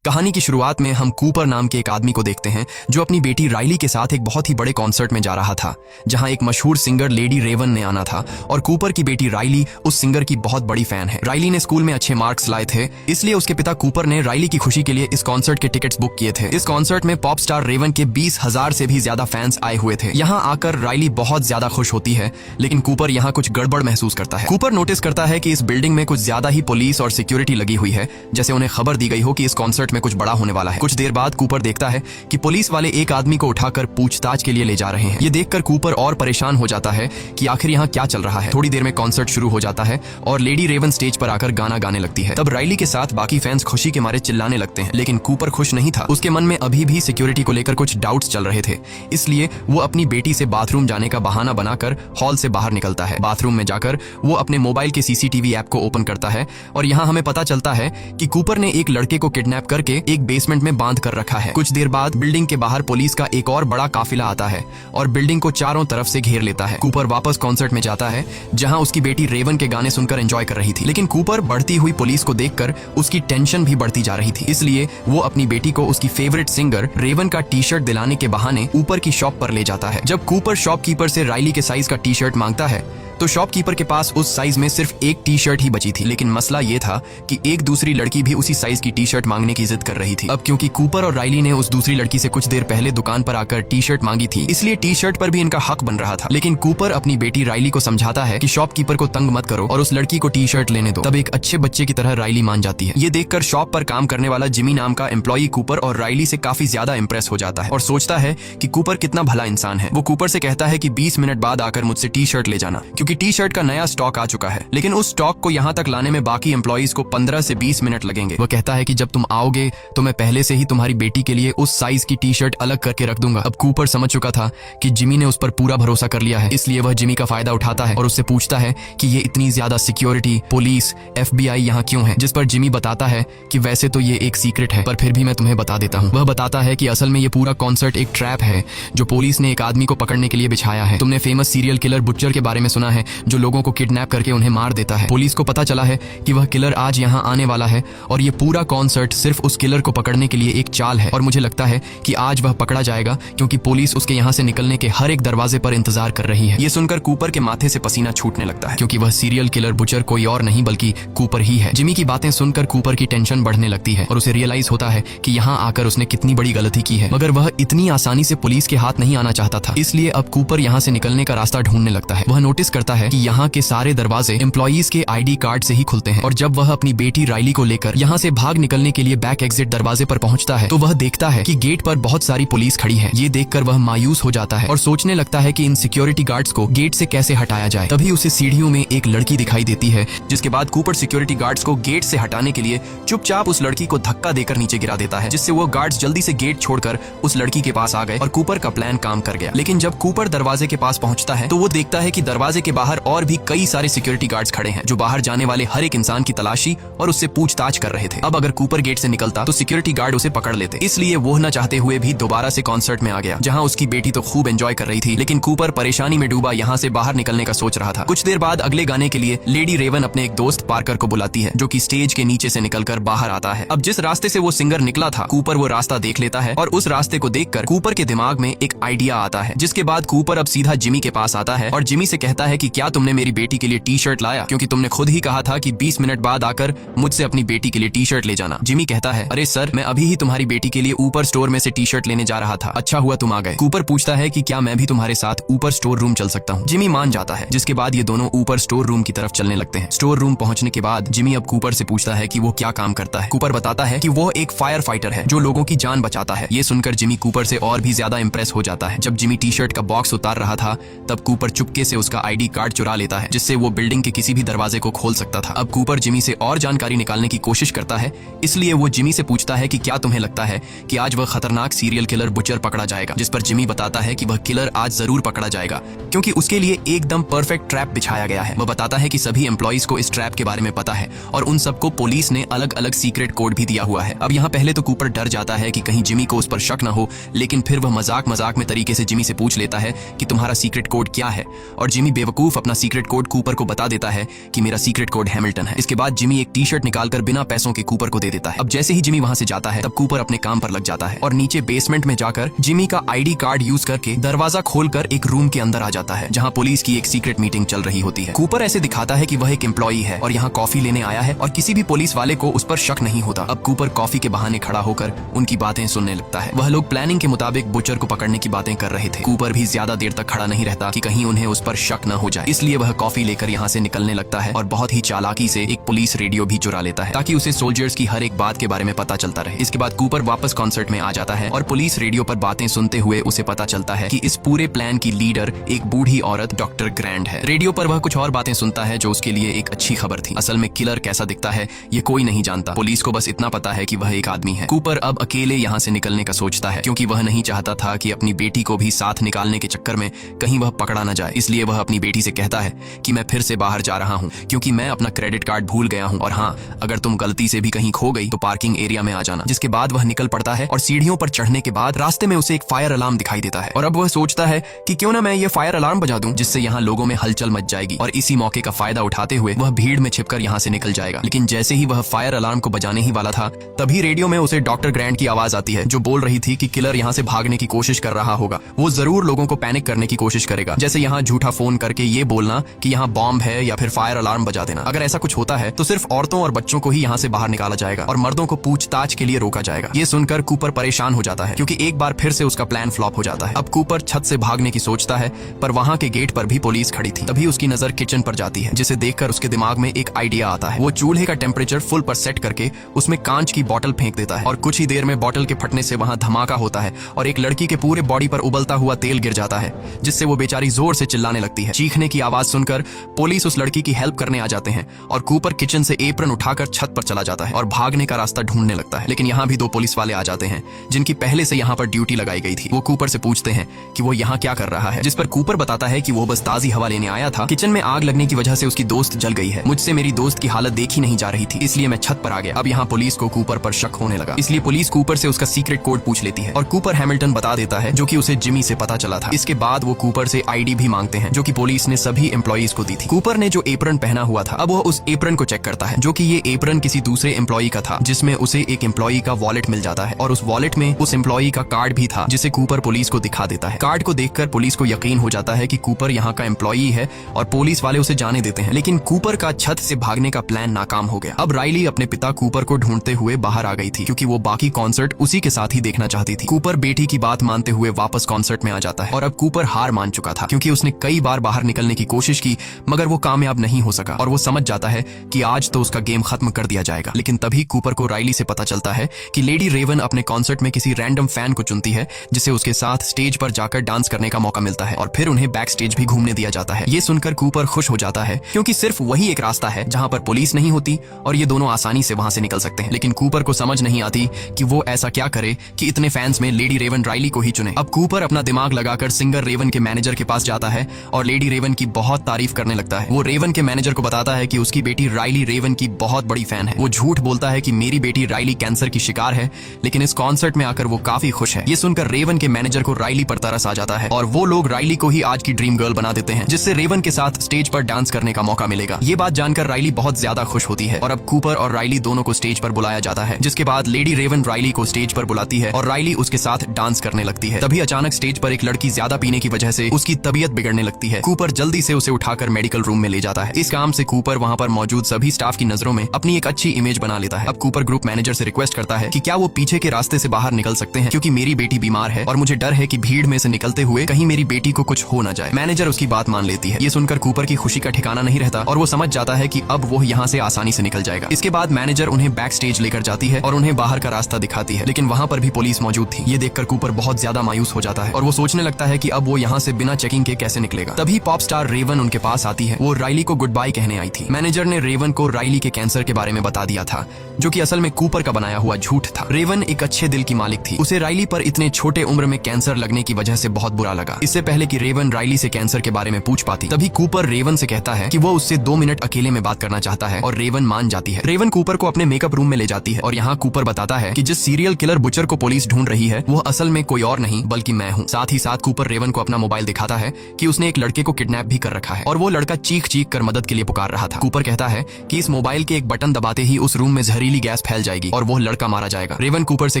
कहानी की शुरुआत में हम कूपर नाम के एक आदमी को देखते हैं जो अपनी बेटी राइली के साथ एक बहुत ही बड़े कॉन्सर्ट में जा रहा था, जहां एक मशहूर सिंगर लेडी रेवन ने आना था और कूपर की बेटी राइली उस सिंगर की बहुत बड़ी फैन है। राइली ने स्कूल में अच्छे मार्क्स लाए थे, इसलिए उसके पिता कूपर ने राइली की खुशी के लिए इस कॉन्सर्ट के टिकट्स बुक किए थे। इस कॉन्सर्ट में पॉप स्टार रेवन के 20,000 से भी ज्यादा फैंस आए हुए थे। यहाँ आकर राइली बहुत ज्यादा खुश होती है, लेकिन कूपर यहाँ कुछ गड़बड़ महसूस करता है। कूपर नोटिस करता है कि इस बिल्डिंग में कुछ ज्यादा ही पुलिस और सिक्योरिटी लगी हुई है, जैसे उन्हें खबर दी गई हो कि इस कॉन्सर्ट में कुछ बड़ा होने वाला है। कुछ देर बाद कूपर देखता है कि पुलिस वाले एक आदमी को उठाकर पूछताछ के लिए ले जा रहे हैं। ये देखकर कूपर और परेशान हो जाता है कि आखिर यहाँ क्या चल रहा है। थोड़ी देर में कॉन्सर्ट शुरू हो जाता है और लेडी रेवन स्टेज पर आकर गाना गाने लगती है। तब राइली के साथ बाकी फैंस खुशी के मारे चिल्लाने लगते हैं, लेकिन कूपर खुश नहीं था। उसके मन में अभी भी सिक्योरिटी को लेकर कुछ डाउट्स चल रहे थे, इसलिए वो अपनी बेटी से बाथरूम जाने का बहाना बनाकर हॉल से बाहर निकलता है। बाथरूम में जाकर वो अपने मोबाइल के सीसीटीवी ऐप को ओपन करता है और यहाँ हमें पता चलता है कि कूपर ने एक लड़के को किडनैप करके एक बेसमेंट में बांध कर रखा है। कुछ देर बाद बिल्डिंग के बाहर पुलिस का एक और बड़ा काफिला आता है और बिल्डिंग को चारों तरफ से घेर लेता है। कूपर वापस कॉन्सर्ट में जाता है, जहां उसकी बेटी रेवन के गाने सुनकर एंजॉय कर रही थी, लेकिन कूपर बढ़ती हुई पुलिस को देखकर उसकी टेंशन भी बढ़ती जा रही थी। इसलिए वो अपनी बेटी को उसकी फेवरेट सिंगर रेवन का टी शर्ट दिलाने के बहाने ऊपर की शॉप पर ले जाता है। जब कूपर शॉपकीपर से राइली के साइज का टी शर्ट मांगता है तो शॉपकीपर के पास उस साइज में सिर्फ एक टी शर्ट ही बची थी, लेकिन मसला ये था कि एक दूसरी लड़की भी उसी साइज की टी शर्ट मांगने की जिद कर रही थी। अब क्योंकि कूपर और राइली ने उस दूसरी लड़की से कुछ देर पहले दुकान पर आकर टी शर्ट मांगी थी, इसलिए टी शर्ट पर भी इनका हक बन रहा था। लेकिन कूपर अपनी बेटी राइली को समझाता है कि शॉपकीपर को तंग मत करो और उस लड़की को टी शर्ट लेने दो। तब एक अच्छे बच्चे की तरह राइली मान जाती है। ये देखकर शॉप पर काम करने वाला जिमी नाम का एम्प्लॉई कूपर और राइली से काफी ज्यादा इंप्रेस हो जाता है और सोचता है कि कूपर कितना भला इंसान है। वो कूपर से कहता है कि 20 मिनट बाद आकर मुझसे टी शर्ट ले जाना, क्योंकि टी शर्ट का नया स्टॉक आ चुका है। लेकिन उस स्टॉक को यहाँ तक लाने में बाकी एम्प्लॉइज को 15 से 20 मिनट लगेंगे। वो कहता है कि जब तुम आओगे तो मैं पहले से ही तुम्हारी बेटी के लिए उस साइज की टी शर्ट अलग करके रख दूंगा। अब कूपर समझ चुका था कि जिमी ने उस पर पूरा भरोसा कर लिया है, इसलिए वह जिमी का फायदा उठाता है और उससे पूछता है कि ये इतनी ज्यादा सिक्योरिटी, पुलिस, FBI यहाँ क्यों है। जिस पर जिमी बताता है कि वैसे तो ये एक सीक्रेट है, पर फिर भी मैं तुम्हें बता देता हूँ। वह बताता है कि असल में ये पूरा कॉन्सर्ट एक ट्रैप है जो पुलिस ने एक आदमी को पकड़ने के लिए बिछाया है। तुमने फेमस सीरियल किलर बुचर के बारे में सुना है, जो लोगों को किडनैप करके उन्हें मार देता है। पुलिस को पता चला है कि वह किलर आज यहाँ आने वाला है और ये पूरा कॉन्सर्ट सिर्फ उस किलर को पकड़ने के लिए एक चाल है, और मुझे लगता है कि आज वह पकड़ा जाएगा क्योंकि पुलिस उसके यहाँ से निकलने के हर एक दरवाजे पर इंतजार कर रही है। ये सुनकर कूपर के माथे से पसीना छूटने लगता है, क्योंकि वह सीरियल किलर बुचर कोई और नहीं बल्कि कूपर ही है। जिमी की बातें सुनकर कूपर की टेंशन बढ़ने लगती है और उसे रियलाइज होता है कि यहाँ आकर उसने कितनी बड़ी गलती की है, मगर वह इतनी आसानी से पुलिस के हाथ नहीं आना चाहता था। इसलिए अब कूपर यहाँ से निकलने का रास्ता ढूंढने लगता है। वह नोटिस करता है कि यहाँ के सारे दरवाजे एम्प्लॉइज के ID कार्ड से ही खुलते हैं, और जब वह अपनी बेटी राइली को लेकर यहाँ से भाग निकलने के लिए बैक एग्जिट दरवाजे पर पहुंचता है तो वह देखता है कि गेट पर बहुत सारी पुलिस खड़ी है। ये देखकर वह मायूस हो जाता है और सोचने लगता है कि इन सिक्योरिटी गार्ड्स को गेट से कैसे हटाया जाए। तभी उसे सीढ़ियों में एक लड़की दिखाई देती है, जिसके बाद कूपर सिक्योरिटी गार्ड्स को गेट से हटाने के लिए चुपचाप उस लड़की को धक्का देकर नीचे गिरा देता है, जिससे वो गार्ड्स जल्दी से गेट छोड़कर उस लड़की के पास आ गए और कूपर का प्लान काम कर गया। लेकिन जब कूपर दरवाजे के पास पहुंचता है तो वो देखता है कि दरवाजे के बाहर और भी कई सारे सिक्योरिटी गार्ड्स खड़े हैं, जो बाहर जाने वाले हर एक इंसान की तलाशी और उससे पूछताछ कर रहे थे। अब अगर कूपर गेट से निकलता तो सिक्योरिटी गार्ड उसे पकड़ लेते, इसलिए वो न चाहते हुए भी दोबारा से कॉन्सर्ट में आ गया, जहां उसकी बेटी तो खूब एंजॉय कर रही थी, लेकिन कूपर परेशानी में डूबा यहाँ से बाहर निकलने का सोच रहा था। कुछ देर बाद अगले गाने के लिए लेडी रेवन अपने एक दोस्त पार्कर को बुलाती है, जो कि स्टेज के नीचे से निकलकर बाहर आता है। अब जिस रास्ते से वो सिंगर निकला था, कूपर वो रास्ता देख लेता है और उस रास्ते को देखकर कूपर के दिमाग में एक आइडिया आता है, जिसके बाद कूपर अब सीधा जिमी के पास आता है और जिमी से कहता है कि क्या तुमने मेरी बेटी के लिए टी शर्ट लाया, क्योंकि तुमने खुद ही कहा था कि 20 मिनट बाद आकर मुझसे अपनी बेटी के लिए टी शर्ट ले जाना। जिमी कहता है, अरे सर, मैं अभी ही तुम्हारी बेटी के लिए ऊपर स्टोर में से टी शर्ट लेने जा रहा था, अच्छा हुआ तुम आ गए। कूपर पूछता है कि क्या मैं भी तुम्हारे साथ ऊपर स्टोर रूम चल सकता हूँ। जिमी मान जाता है, जिसके बाद ये दोनों ऊपर स्टोर रूम की तरफ चलने लगते हैं। स्टोर रूम पहुंचने के बाद जिमी अब कूपर से पूछता है कि वो क्या काम करता है। कूपर बताता है कि वो एक फायर फाइटर है जो लोगों की जान बचाता है। ये सुनकर जिमी कूपर से और भी ज्यादा इंप्रेस हो जाता है। जब जिमी टी शर्ट का बॉक्स उतार रहा था तब कूपर चुपके से उसका ID कार्ड चुरा लेता है, जिससे वो बिल्डिंग के किसी भी दरवाजे को खोल सकता था। अब कूपर जिमी से और जानकारी निकालने की कोशिश करता है, इसलिए वो जिमी से पूछता है कि क्या तुम्हें लगता है कि आज वह खतरनाक सीरियल किलर बुचर पकड़ा जाएगा। जिस पर जिमी बताता है कि वह किलर आज जरूर पकड़ा जाएगा, क्योंकि उसके लिए एकदम परफेक्ट ट्रैप बिछाया गया है। वह बताता है कि सभी एम्प्लॉइज को इस ट्रैप के बारे में पता है और उन सबको पुलिस ने अलग अलग सीक्रेट कोड भी दिया हुआ है। अब यहाँ पहले तो कूपर डर जाता है कि कहीं जिमी को उस पर शक न हो, लेकिन फिर वह मजाक में तरीके से जिमी से पूछ लेता है कि तुम्हारा सीक्रेट कोड क्या है, और जिमी बेवकूफ बेवकूफ अपना सीक्रेट कोड कूपर को बता देता है कि मेरा सीक्रेट कोड हैमिल्टन है। इसके बाद जिमी एक टी शर्ट निकालकर बिना पैसों के कूपर को दे देता है। अब जैसे ही जिमी वहां से जाता है तब कूपर अपने काम पर लग जाता है और नीचे बेसमेंट में जाकर जिमी का आईडी कार्ड यूज करके दरवाजा खोलकर एक रूम के अंदर आ जाता है जहां पुलिस की एक सीक्रेट मीटिंग चल रही होती है। कूपर ऐसे दिखाता है कि वह एक एम्प्लॉई है और यहाँ कॉफी लेने आया है और किसी भी पुलिस वाले को उस पर शक नहीं होता। अब कूपर कॉफी के बहाने खड़ा होकर उनकी बातें सुनने लगता है। वह लोग प्लानिंग के मुताबिक बुचर को पकड़ने की बातें कर रहे थे। कूपर भी ज्यादा देर तक खड़ा नहीं रहता कि कहीं उन्हें उस पर शक न हो जाए, इसलिए वह कॉफी लेकर यहाँ से निकलने लगता है और बहुत ही चालाकी से एक पुलिस रेडियो भी चुरा लेता है ताकि उसे सोल्जर्स की हर एक बात के बारे में पता चलता रहे। इसके बाद कूपर वापस कॉन्सर्ट में आ जाता है और पुलिस रेडियो पर बातें सुनते हुए उसे पता चलता है कि इस पूरे प्लान की लीडर एक बूढ़ी औरत डॉक्टर ग्रैंड है। रेडियो पर वह कुछ और बातें सुनता है जो उसके लिए एक अच्छी खबर थी। असल में किलर कैसा दिखता है ये कोई नहीं जानता, पुलिस को बस इतना पता है कि वह एक आदमी है। कूपर अब अकेले यहाँ से निकलने का सोचता है क्योंकि वह नहीं चाहता था कि अपनी बेटी को भी साथ निकालने के चक्कर में कहीं वह पकड़ा न जाए। इसलिए वह अपनी बेटी से कहता है कि मैं फिर से बाहर जा रहा हूँ क्योंकि मैं अपना क्रेडिट कार्ड भूल गया हूँ और हाँ, अगर तुम गलती से भी कहीं खो गई तो पार्किंग एरिया में आ जाना। जिसके बाद वह निकल पड़ता है और सीढ़ियों पर चढ़ने के बाद रास्ते में उसे एक फायर अलार्म दिखाई देता है और अब वह सोचता है कि क्यों ना मैं ये फायर अलार्म बजा दूं जिससे यहाँ लोगों में हलचल मच जाएगी और इसी मौके का फायदा उठाते हुए वह भीड़ में छिपकर यहाँ से निकल जाएगा। लेकिन जैसे ही वह फायर अलार्म को बजाने ही वाला था तभी रेडियो में उसे डॉक्टर ग्रैंड की आवाज आती है जो बोल रही थी कि किलर यहाँ से भागने की कोशिश कर रहा होगा। वो जरूर लोगों को पैनिक करने की कोशिश करेगा, जैसे यहाँ झूठा फोन करके ये बोलना कि यहाँ बॉम्ब है या फिर फायर अलार्म बजा देना। अगर ऐसा कुछ होता है तो सिर्फ औरतों और बच्चों को ही यहाँ से बाहर निकाला जाएगा और मर्दों को पूछताछ के लिए रोका जाएगा। ये सुनकर कूपर परेशान हो जाता है क्योंकि एक बार फिर से उसका प्लान फ्लॉप हो जाता है। अब कूपर छत से भागने की सोचता है पर वहाँ के गेट पर भी पुलिस खड़ी थी। तभी उसकी नजर किचन पर जाती है जिसे देखकर उसके दिमाग में एक आइडिया आता है। वो चूल्हे का टेम्परेचर फुल पर सेट करके उसमें कांच की बोतल फेंक देता है और कुछ ही देर में बोतल के फटने से वहाँ धमाका होता है और एक लड़की के पूरे बॉडी पर उबलता हुआ तेल गिर जाता है जिससे वो बेचारी जोर से चिल्लाने लगती है। चीखने की आवाज सुनकर पुलिस उस लड़की की हेल्प करने आ जाते हैं और कूपर किचन से एप्रन उठाकर छत पर चला जाता है और भागने का रास्ता ढूंढने लगता है। लेकिन यहाँ भी दो पुलिस वाले आ जाते हैं जिनकी पहले से यहाँ पर ड्यूटी लगाई गई थी। वो कूपर से पूछते हैं कि वो यहाँ क्या कर रहा है, जिस पर कूपर बताता है कि वो बस ताजी हवा लेने आया था। किचन में आग लगने की वजह से उसकी दोस्त जल गई है। मुझसे मेरी दोस्त की हालत देखी नहीं जा रही थी इसलिए मैं छत पर आ गया। अब यहाँ पुलिस को कूपर पर शक होने लगा, इसलिए पुलिस कूपर से उसका सीक्रेट कोड पूछ लेती है और कूपर हैमिल्टन बता देता है जो कि उसे जिमी से पता चला था। इसके बाद वो कूपर से आईडी भी मांगते हैं जो कि पुलिस ने सभी एम्प्लॉइज को दी थी। कूपर ने जो एप्रन पहना हुआ था अब वो उस एप्रन को चेक करता है जो कि ये एप्रन किसी दूसरे एम्प्लॉई का था जिसमें उसे एक एम्प्लॉई का वॉलेट मिल जाता है और उस वॉलेट में उस एम्प्लॉई का कार्ड भी था जिसे कूपर पुलिस को दिखा देता है। कार्ड को देखकर पुलिस को यकीन हो जाता है कि कूपर यहाँ का एम्प्लॉई है और पुलिस वाले उसे जाने देते हैं। लेकिन कूपर का छत से भागने का प्लान नाकाम हो गया। अब राइली अपने पिता कूपर को ढूंढते हुए बाहर आ गई थी क्योंकि वो बाकी कॉन्सर्ट उसी के साथ ही देखना चाहती थी। कूपर बेटी की बात मानते हुए वापस कॉन्सर्ट में आ जाता है और अब कूपर हार मान चुका था क्योंकि उसने कई बार बाहर निकलने की कोशिश की मगर वो कामयाब नहीं हो सका और वो समझ जाता है कि आज तो उसका गेम खत्म कर दिया जाएगा। लेकिन तभी कूपर को राइली से पता चलता है कि लेडी रेवन अपने कॉन्सर्ट में किसी रैंडम फैन को चुनती है जिसे उसके साथ स्टेज पर जाकर डांस करने का मौका मिलता है और फिर उन्हें बैक स्टेज भी घूमने दिया जाता है। ये सुनकर कूपर खुश हो जाता है क्योंकि सिर्फ वही एक रास्ता है जहां पर पुलिस नहीं होती और ये दोनों आसानी से वहां से निकल सकते हैं। लेकिन कूपर को समझ नहीं आती कि वो ऐसा क्या करे कि इतने फैंस में लेडी रेवन राइली को ही चुने। अब कूपर अपना दिमाग लगाकर सिंगर रेवन के मैनेजर के पास जाता है और लेडी रेवन की बहुत तारीफ करने लगता है। वो रेवन के मैनेजर को बताता है कि उसकी बेटी राइली रेवन की बहुत बड़ी फैन है। वो झूठ बोलता है कि मेरी बेटी राइली कैंसर की शिकार है लेकिन इस कॉन्सर्ट में आकर वो काफी खुश है। ये सुनकर रेवन के मैनेजर को राइली पर तरस आ जाता है और वो लोग राइली को ही आज की ड्रीम गर्ल बना देते हैं जिससे रेवन के साथ स्टेज पर डांस करने का मौका मिलेगा। ये बात जानकर राइली बहुत ज्यादा खुश होती है और अब कूपर और राइली दोनों को स्टेज पर बुलाया जाता है। जिसके बाद लेडी रेवन राइली को स्टेज पर बुलाती है और राइली उसके साथ डांस करने लगती है। तभी अचानक स्टेज पर एक लड़की ज्यादा पीने की वजह से उसकी तबीयत बिगड़ने लगती है। कूपर जल्दी से उसे उठाकर मेडिकल रूम में ले जाता है। इस काम से कूपर वहाँ पर मौजूद सभी स्टाफ की नजरों में अपनी एक अच्छी इमेज बना लेता है। अब कूपर ग्रुप मैनेजर से रिक्वेस्ट करता है कि क्या वो पीछे के रास्ते से बाहर निकल सकते हैं क्योंकि मेरी बेटी बीमार है और मुझे डर है कि भीड़ में से निकलते हुए कहीं मेरी बेटी को कुछ हो न जाए। मैनेजर उसकी बात मान लेती है। ये सुनकर कूपर की खुशी का ठिकाना नहीं रहता और वो समझ जाता है कि अब वो यहाँ से आसानी से निकल जाएगा। इसके बाद मैनेजर उन्हें बैक स्टेज लेकर जाती है और उन्हें बाहर का रास्ता दिखाती है लेकिन वहाँ पर भी पुलिस मौजूद थी। ये देखकर कूपर बहुत ज्यादा मायूस हो जाता है और वो सोचने लगता है कि अब वो यहाँ से बिना चेकिंग के कैसे निकलेगा। तभी पॉप स्टार रेवन उनके पास आती है। वो राइली को गुड बाय कहने आई थी। मैनेजर ने रेवन को राइली के कैंसर के बारे में बता दिया था जो कि असल में कूपर का बनाया हुआ झूठ था। रेवन एक अच्छे दिल की मालिक थी। उसे राइली पर इतने छोटे उम्र में कैंसर लगने की वजह से बहुत बुरा लगा। इससे पहले कि रेवन राइली से कैंसर के बारे में पूछ पाती तभी कूपर रेवन से कहता है कि वो उससे 2 मिनट अकेले में बात करना चाहता है और रेवन मान जाती है। रेवन कूपर को अपने मेकअप रूम में ले जाती है और यहाँ कूपर बताता है कि जिस सीरियल किलर बुचर को पुलिस ढूंढ रही है वो असल में कोई और नहीं बल्कि मैं हूँ। साथ ही साथ कूपर रेवन को अपना मोबाइल दिखाता है कि उसने एक लड़के को किडनैप भी कर रखा है और वो लड़का चीख चीख कर मदद के लिए पुकार रहा था। कूपर कहता है कि इस मोबाइल के एक बटन दबाते ही उस रूम में जहरीली गैस फैल जाएगी और वो लड़का मारा जाएगा। रेवन कूपर से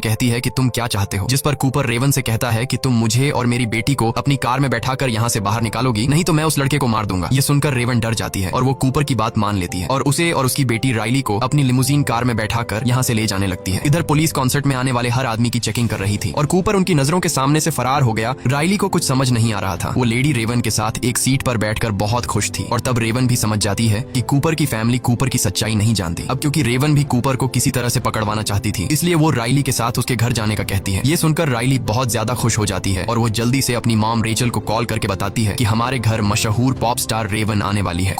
कहती है कि तुम क्या चाहते हो, जिस पर कूपर रेवन से कहता है कि तुम मुझे और मेरी बेटी को अपनी कार में बैठाकर यहाँ से बाहर निकालोगी, नहीं तो मैं उस लड़के को मार दूंगा। ये सुनकर रेवन डर जाती है और वो कूपर की बात मान लेती है और उसे और उसकी बेटी राइली को अपनी लिमोजीन कार में बैठाकर यहाँ से ले जाने लगती है। इधर पुलिस कॉन्सर्ट में आने वाले हर आदमी की चेकिंग कर रही थी और कूपर उनकी नजरों के सामने से फरार हो गया। राइली को कुछ समझ नहीं आ रहा था। वो लेडी रेवन के साथ एक सीट पर बैठकर बहुत खुश थी और तब रेवन भी समझ जाती है कि कूपर की फैमिली कूपर की सच्चाई नहीं जानती। अब क्योंकि रेवन भी कूपर को किसी तरह से पकड़वाना चाहती थी, इसलिए वो राइली के साथ उसके घर जाने का कहती है। ये सुनकर राइली बहुत ज्यादा खुश हो जाती है और वो जल्दी से अपनी मॉम रेचल को कॉल करके बताती है कि हमारे घर मशहूर पॉप स्टार रेवन आने वाली है।